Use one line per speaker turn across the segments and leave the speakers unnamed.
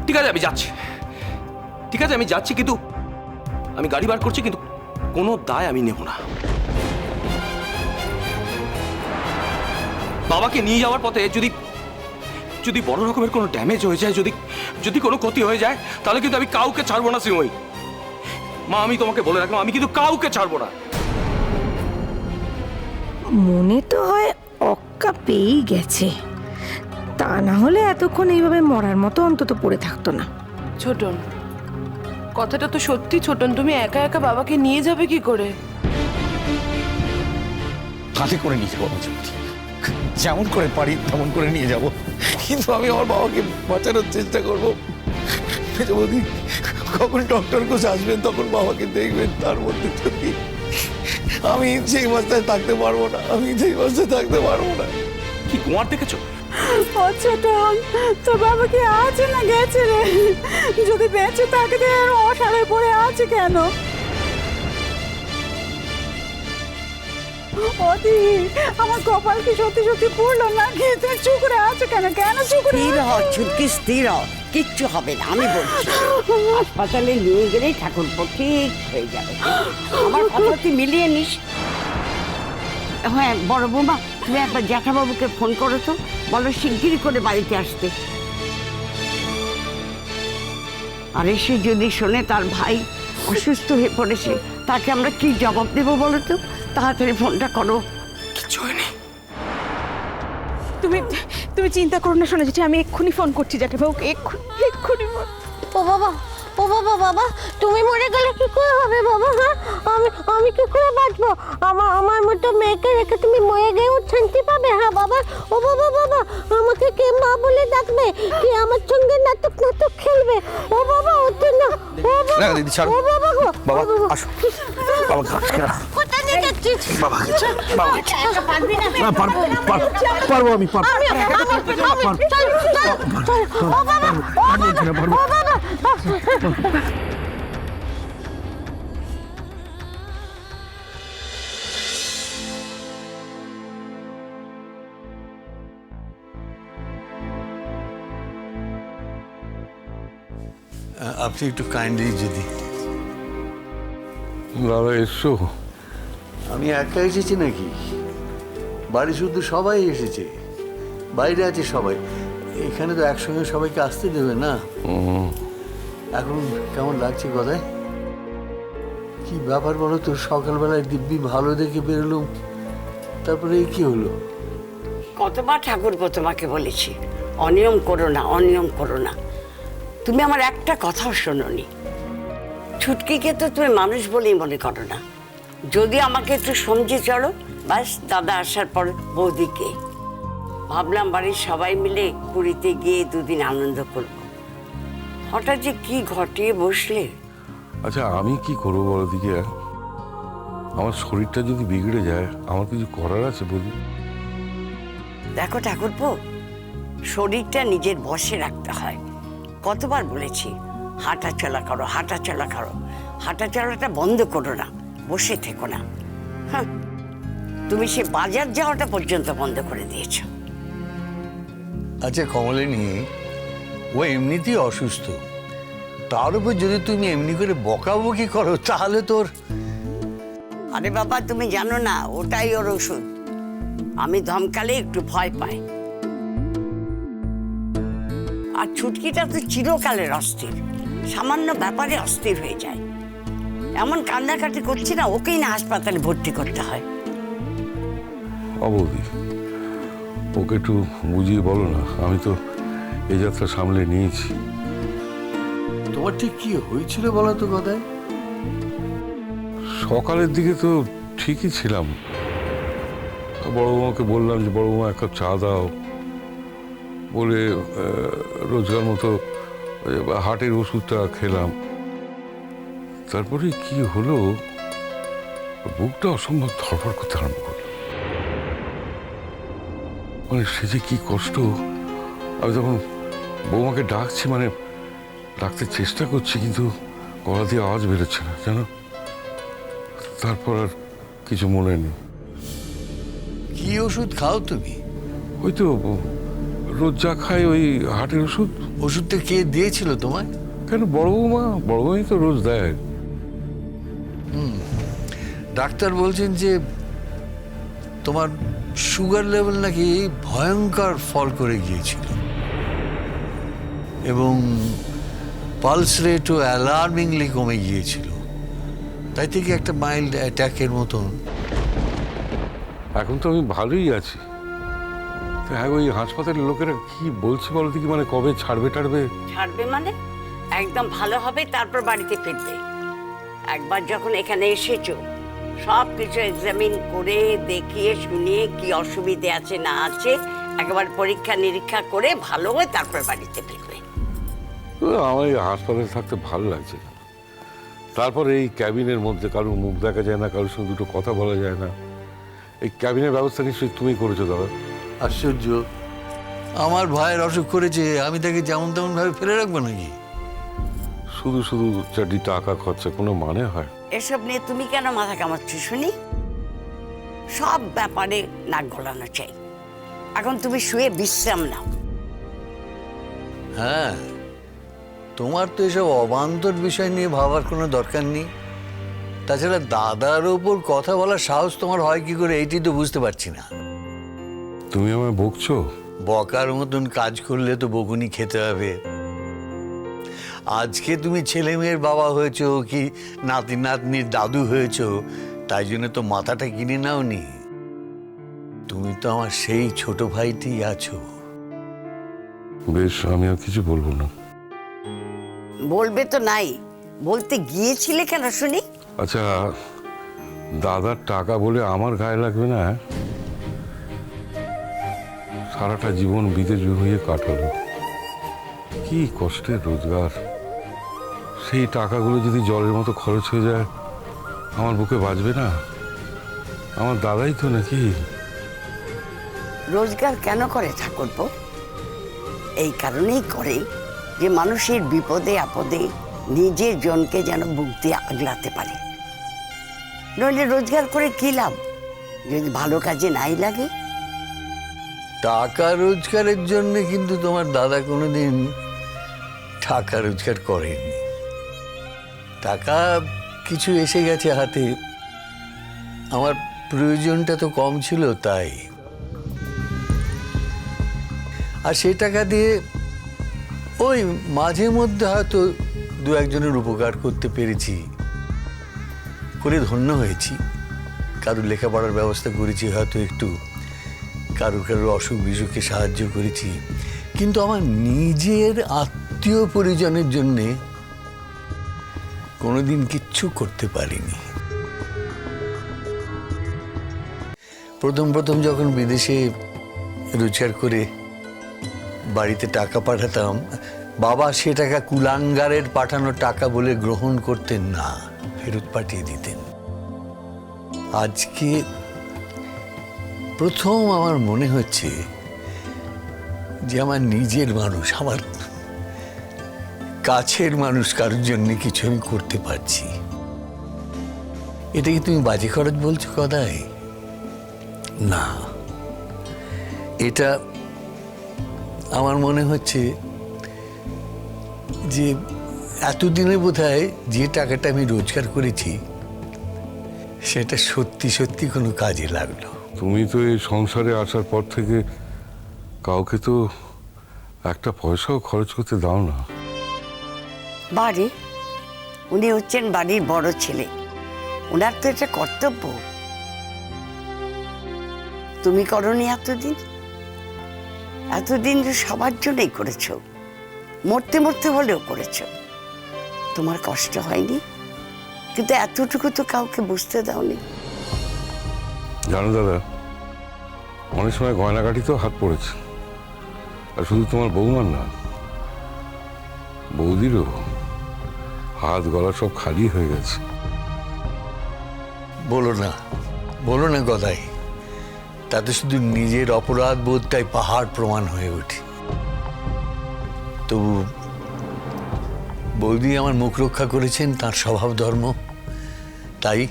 ঠিক আছে আমি যাচ্ছি, ঠিক আছে আমি যাচ্ছি, কিন্তু আমি গাড়ি বার করছি, কিন্তু কোনো দায় আমি নেব না। বাবাকে নিয়ে যাওয়ার পথে যদি যদি বড় রকমের কোনো ড্যামেজ হয়ে যায়, যদি যদি কোনো ক্ষতি হয়ে যায়, তাহলে কিন্তু আমি কাউকে ছাড়বো না শ্রীময়ী। মা আমি তোমাকে বলে রাখলাম, আমি কিন্তু কাউকে ছাড়বো না।
মনে তো হয় অক্কা পেয়েই গেছে, তা না হলে এতক্ষণ এইভাবে মরার মতো অন্তত পড়ে থাকতো না।
ছোটন, কথাটা তো সত্যি ছোটন, তুমি একা একা বাবাকে নিয়ে যাবে কি করে?
হাতে করে নিয়ে যাবো, যেমন করে পারি তেমন করে নিয়ে যাব, কিন্তু আমি আমার বাবাকে বাঁচানোর চেষ্টা করবো। বৌদি কখন ডক্টর কোচ আসবেন তখন বাবাকে দেখবেন, তার মধ্যে যদি আমি সেই অবস্থায় থাকতে পারবো না, আমি সেই অবস্থায় থাকতে পারবো না।
কি কুমার দেখেছো?
ছোটন, তোর বাবা কি আছে না গেছে রে? যদি বেঁচে থাকে আর অসাড়ে পড়ে আছে কেন? ওদি আমার কপাল কি সত্যি সত্যি পড়লো নাকি? তুমি চুপ করে আছো কেন? কেন চুপ করে?
স্থির হ ছুটকি, স্থির হ, কিচ্ছু হবে না আমি বলছি। হাসপাতালে নিয়ে গেলেই ঠাকুরপো ঠিক হয়ে যাবে। আমার কথা তুই মিলিয়ে নিস। হ্যাঁ বড় বৌমা, তুমি একবার জ্যাঠাবাবুকে ফোন করো তো, বলো শিগগিরই করে বাড়িতে আসতে। আর এসে যদি শোনে তার ভাই অসুস্থ হয়ে পড়েছে, তাকে আমরা কি জবাব দেবো বলো তো? তাড়াতাড়ি ফোনটা করো।
কিচ্ছু হয়নি।
তুমি তুমি চিন্তা করো না শোনা যেটা, আমি এক্ষুনি ফোন করছি জ্যাঠাবাবুকে, এক্ষুনি ফোন।
ও বাবা, ও বাবা, বাবা তুমি মরে গেলে কি করে হবে বাবা? হ্যাঁ আমি কি করে বাঁচবো? আমার মতো মেয়েকে রেখে তুমি মরে গিয়েও শান্তি পাবে? হ্যাঁ বাবা, ও বাবা, বাবা আমাকে কে মা বলে ডাকবে? কি আমার সঙ্গে নাটক নাটক খেলবে? ও বাবা, ও তো না, ও বাবা,
না দিদি ছাড়ো,
ও বাবা গো,
বাবা আসো, বাবাকে আটকে রাখো।
কোথায় নিয়ে যাচ্ছিস?
বাবাকে বাবাকে
একা পারবি না?
না পারবো, পারবো আমি পারবো।
চল, ও বাবা, ও বাবা।
আপনি একটু কাইন্ডলি যদি।
দাদা এসছো?
আমি একা এসেছি নাকি? বাড়ি শুধু সবাই এসেছে, বাইরে আছে সবাই, এখানে তো একসঙ্গে সবাইকে আসতে দেবে না। এখন কেমন লাগছে কথায়? কি ব্যাপার বলো তো, সকালবেলায় দিব্যি ভালো দেখে বেরোলুম, তারপরে এই কি হলো?
কতবার ঠাকুরপো তোমাকে বলেছি অনিয়ম করো না, অনিয়ম করো না। তুমি আমার একটা কথাও শোনোনি। ছুটকিকে তো তুমি মানুষ বলেই মনে করো না। যদি আমাকে একটু সমঝে চলো, বাস দাদা আসার পর বৌদিকে ভাবলাম বাড়ির সবাই মিলে পুরীতে গিয়ে দুদিন আনন্দ করব। হঠাৎ যে কি ঘটিয়ে বসলে।
আচ্ছা আমি কি করবো বলো দিকে? আমার শরীরটা যদি বিগড়ে যায়, আমার কিছু করার আছে বলি?
দেখো ঠাকুরপো, শরীরটা নিজের বশে রাখতে হয়। কতবার বলেছি হাঁটা চলা করো, হাঁটা চলা করো। হাঁটা চলাটা বন্ধ করো না, বসে থেকো না। হ্যাঁ, তুমি সে বাজার যাওয়াটা পর্যন্ত বন্ধ করে দিয়েছো।
আচ্ছা কমলিনী, ও এমনিতেই অসুস্থ, তার উপর যদি তুমি এমনি করে বকাবকি করো তাহলে তোর।
আরে বাবা তুমি জানো না, ওটাই ওর ওষুধ। আমি ধমকালে একটু ভয় পাই। আর ছুটকিটা তো চিরকালের অস্থির, সামান্য ব্যাপারে অস্থির হয়ে যায়। এমন কান্নাকাটি করছে না, ওকেই না হাসপাতালে ভর্তি করতে হয়।
অবধি ওকে একটু বুঝিয়ে বলো না, আমি তো এই যাত্রা সামলে নিয়েছি।
তোমার ঠিক কি হয়েছিল বলো তো কথায়?
সকালের দিকে তো ঠিকই ছিলাম, বড় বৌমাকে বললাম যে বড় বৌমা এক কাপ চা দাও বলে রোজগার মতো হার্টের ওষুধটা খেলাম। তারপরে কি হলো, বুকটা অসম্ভব ধড়ফড় করতে আরম্ভ করলো। মানে সে যে কি কষ্ট। আমি তখন বৌমাকে ডাকছি, মানে ডাকতে চেষ্টা করছি, কিন্তু গলা দিয়ে আওয়াজ বেরোচ্ছে না জানো। তারপর আর কিছু মনে নেই।
কি ওষুধ খাও তুমি?
ওই তো রোজ যা খাই ওই হাটের ওষুধ।
ওষুধটা কে দিয়েছিল তোমায়?
কেন, বড় বৌমাই তো রোজ দেয়।
ডাক্তার বলছেন যে তোমার সুগার লেভেল নাকি ভয়ঙ্কর ফল করে গিয়েছিল এবং পালস রেটও অ্যালার্মিংলি কমে গিয়েছিল, তাই থেকে একটা মাইল্ড অ্যাটাকের মতন।
এখন তো আমি ভালোই আছি। তো হ্যাঁ, ওই হাসপাতালের লোকেরা কি বলছে বলো দেখি, মানে কবে ছাড়বে টাড়বে?
ছাড়বে মানে একদম ভালো হবে, তারপর বাড়িতে ফিরবে। একবার যখন এখানে এসেছো, সব কিছু এক্সামিন করে দেখিয়ে শুনিয়ে কি অসুবিধে আছে না আছে একবার পরীক্ষা নিরীক্ষা করে ভালো হয় তারপর বাড়িতে ফিরবে।
আমার এই হাসপাতালে থাকতে ভালো লাগছে না। তারপর এই ক্যাবিনের মধ্যে কারোর মুখ দেখা যায় না, কারোর সঙ্গে দুটো কথা বলা যায় না। এই ক্যাবিনের ব্যবস্থা নিশ্চয়ই তুমি করেছো দাদা?
আশ্চর্য, আমার ভাইয়ের অসুখ করেছে, আমি তাকে যেমন তেমন ভাবে ফেলে রাখবো নাকি?
শুধু শুধু চারটি টাকা খরচা কোনো মানে হয়?
এসব নিয়ে তুমি কেন মাথা কামাচ্ছ শুনি? সব ব্যাপারে নাক গলানো চাই। এখন তুমি শুয়ে বিশ্রাম নাও।
হ্যাঁ, তোমার তো এসব অবান্তর বিষয় নিয়ে ভাবার কোনো দরকার নেই। তাছাড়া দাদার ওপর কথা বলার সাহস তোমার হয় কি করে, এইটি তো বুঝতে পারছি না।
তুমি আমায় বকছো?
বকার মতন কাজ করলে তো বকুনি খেতে হবে। আজকে তুমি ছেলে মেয়ের বাবা হয়েছো কি নাতি নাতনির দাদু হয়েছো, তাই জন্য তো মাথাটা কিনে নাওনি। তুমি তো আমার সেই ছোট ভাইটি আছো।
বেশ, আমি আর কিছু বলবো না।
বলবে তো নাই, বলতে গিয়েছিলে কেন শুনি?
আচ্ছা, দাদার টাকা বলে আমার গায়ে লাগবে না? সারাটা জীবন বিদেশ হয়ে কাটালো, কি কষ্টের রোজগার। সেই টাকাগুলো যদি জলের মতো খরচ হয়ে যায়, আমার বুকে বাঁচবে না? আমার দাদাই তো নাকি।
রোজগার কেন করে ঠাকুরপো? এই কারণেই করে যে মানুষের বিপদে আপদে নিজের জনকে যেন বুক দিয়ে আগলাতে পারে। নইলে রোজগার করে কি লাভ যদি ভালো কাজে নাই লাগে?
টাকা রোজগারের জন্য কিন্তু তোমার দাদা কোনোদিন টাকা রোজগার করেনি। টাকা কিছু এসে গেছে হাতে, আমার প্রয়োজনটা তো কম ছিল তাই। আর সেই টাকা দিয়ে ওই মাঝে মধ্যে হয়তো দু একজনের উপকার করতে পেরেছি, করে ধন্য হয়েছি। কারুর লেখাপড়ার ব্যবস্থা করেছি হয়তো একটু, কারুর অসুখ বিসুখে সাহায্য করেছি, কিন্তু আমার নিজের আত্মীয় পরিজনের জন্যে কোনোদিন কিচ্ছু করতে পারিনি। প্রথম যখন বিদেশে রোজগার করে বাড়িতে টাকা পাঠাতাম, বাবা সে টাকা কুলাঙ্গারের পাঠানো টাকা বলে গ্রহণ করতেন না, ফেরত পাঠিয়ে দিতেন। আজকে প্রথম আমার মনে হচ্ছে যে আমার নিজের মানুষ, আমার কাছের মানুষ কারোর জন্য কিছু আমি করতে পারছি। এটা কি তুমি বাজি খরচ বলছো কদাই? না, এটা আমার মনে হচ্ছে যে এতদিনে বোধহয় যে টাকাটা আমি রোজগার করেছি সেটা সত্যি সত্যি কোনো কাজে লাগলো।
তুমি তো এই সংসারে আসার পর থেকে কাউকে তো একটা পয়সাও খরচ করতে দাও না।
বাড়ি, উনি হচ্ছেন বাড়ির বড় ছেলে, ওনার তো এটা কর্তব্য। তুমি করনি এতদিন তো সবার জন্যই করেছো, মরতে মরতে হলেও করেছো। তোমার কষ্ট হয়নি, কিন্তু এতটুকু তো কাউকে বুঝতে দাওনি।
জানো দাদা, অনেক সময় গয়নাগাটিতেও হাত পড়েছে। আর শুধু তোমার বৌমার না, বৌদিরও হাত গলা সব খালি হয়ে গেছে।
বলো না গদাই, তাতে শুধু নিজের অপরাধ বোধটাই পাহাড় প্রমাণ হয়ে ওঠে। তবু বৌদি আমার মুখ রক্ষা করেছেন, তার স্বভাব ধর্ম, তাই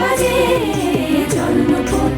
বাজে জন্মপথ